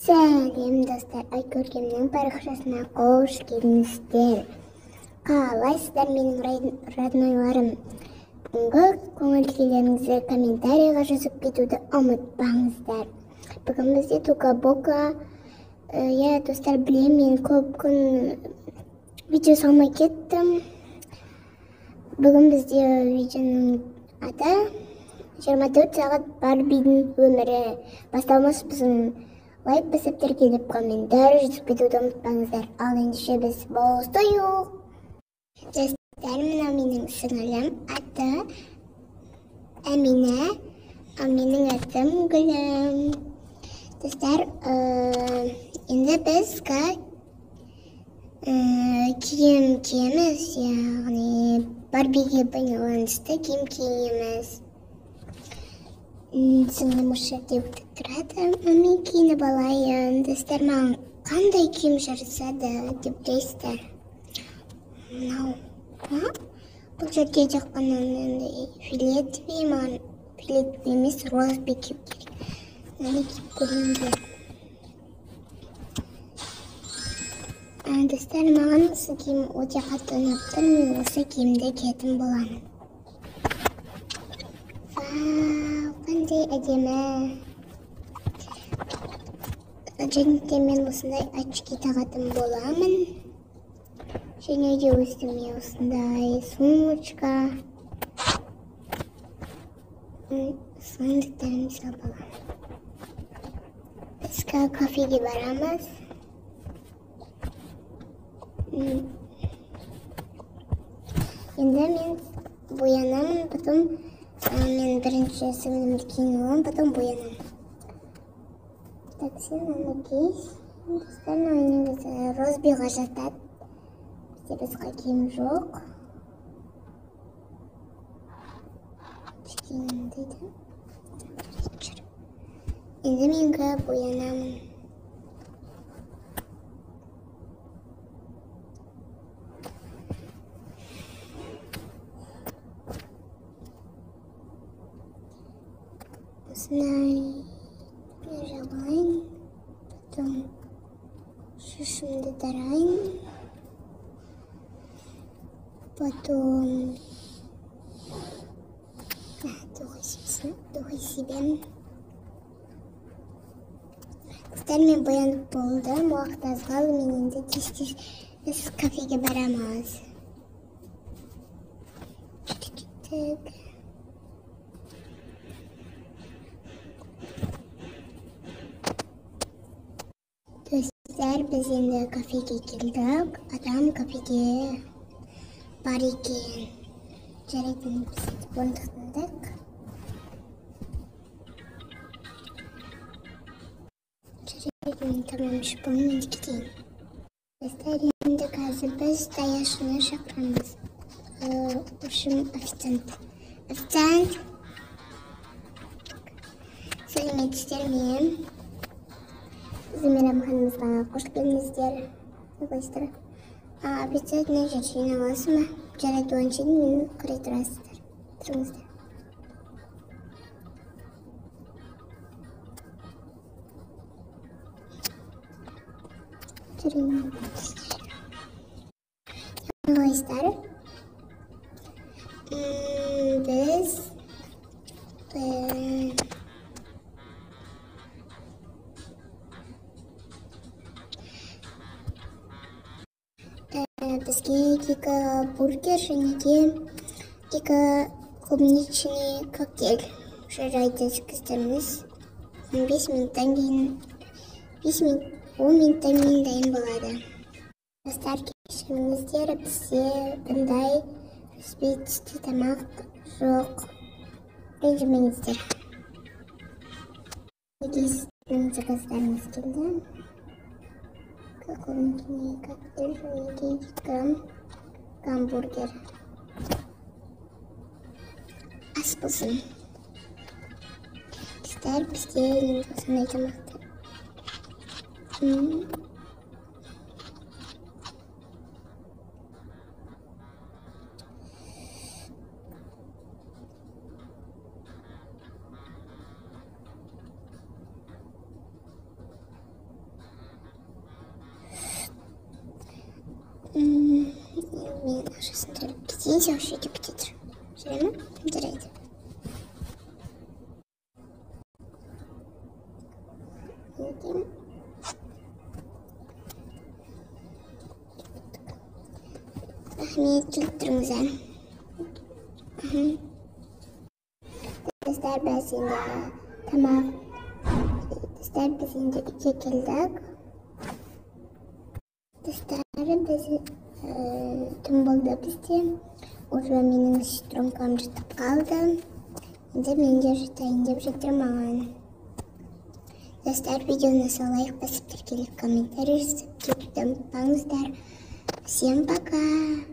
Сәлем достар, Айкөркемнің парақшасына қош келдіңіздер. Қалайсыздар менің роднойларым? Бүгінгі көңіл-күйлеріңізді комментарийға жазып кетуді ұмытпаңыздар. Бүгін бізде тука-бока. Достар, білем, мен көп күн видео салмай кеттім. Бүгін бізде видеоның аты 24 сағат Барбидің өмірі. Басталмас біздің лайк басып келіп комментарий жазып кетуді ұмытпаңыздар. Ал ендеше біз бастайық. Достар, мына менің сіңілім, аты Әмина, ал менің атым Гүлім. Достар, енді біз киім киеміз, яғни Барбиге байланысты киім киеміз. Сіңілім осы жерде тұрады, мен киініп алайын. Достар, маған қандай киім жарасады деп білесіздер? Мынау, бұл жерде тек қана фиолетовый, маған фиолетовый емес, розовый киім керек. Мынаны киіп көрейін. Достар, маған осы киім өте қатты ұнап тұр, мен осы киімді киетін боламын. Қандай әдемі. Және де мен осындай очки тағатын боламын. Және де өстіме осындай сумочка. Сондықтан салып аламын. Біз кафеге барамыз. Енді мен боянамын, потом мен бірінші сіңілімді киініп аламын, потом боянамын. Так, сен аны киіз. Достар, негізі розбиға жатады. Бізде басқа киім жоқ. Киім дейді. Енді мен боянамын. Осындай жабайын, потом шашымды тарайын, потом дұғай себем. Достар, мен боянып болдым, уақыт аз қалды, мен енді тез-тез біз кафеге барамыз. Достар, біз енді кафеге келдік. Адам кафеге бар екен. Жарайтын біз орындықтандық. Жарайтын тамам шыпымын енді кетейін. Достар, енді қазір біз даяшыны шақырамыз. Общем, официант. Официант! Сәлеметсіздер ме? Замирам ханымызға қош келдіңіздер. Қойсыздар. Обязательно жәршейін аласың ба? Жарайды, оншын мен қарай тұрасыздар. Тұрыңыздар. Жүрейін. Қойсыздар. Біз бізге 2 бургер және де 2 клубничный коктейль. Жарайды, ішкіздеріңіз. 15 минуттан кейін, 10 минуттан кейін дайын болады. Достар, кешіріңіздер, бізде бұндай түспей тамақ жоқ. Ренжімеңіздер. Сіздің заказдарыңыз келді. Клубничный коктейль және де 2 гамбургер. Ас болсын. Достар, бізде осындай тамақты. Şaсын төліп кетейін, сен деп кете тұр. Жүре ме? Жарайды. Рахмет, келіп тұрыңыздар. Достар, біз енді тамақ. Достар, біз енді үйге келдік. Достар, біз түн болды бізде. Уже менің сестромкам жатып қалды. Енді мен де жатайын деп жатырмын. Достар, видеоны лайк басып, тіркеліп комментарий жазып, кетіп ұмытпаңыздар. Всем пока!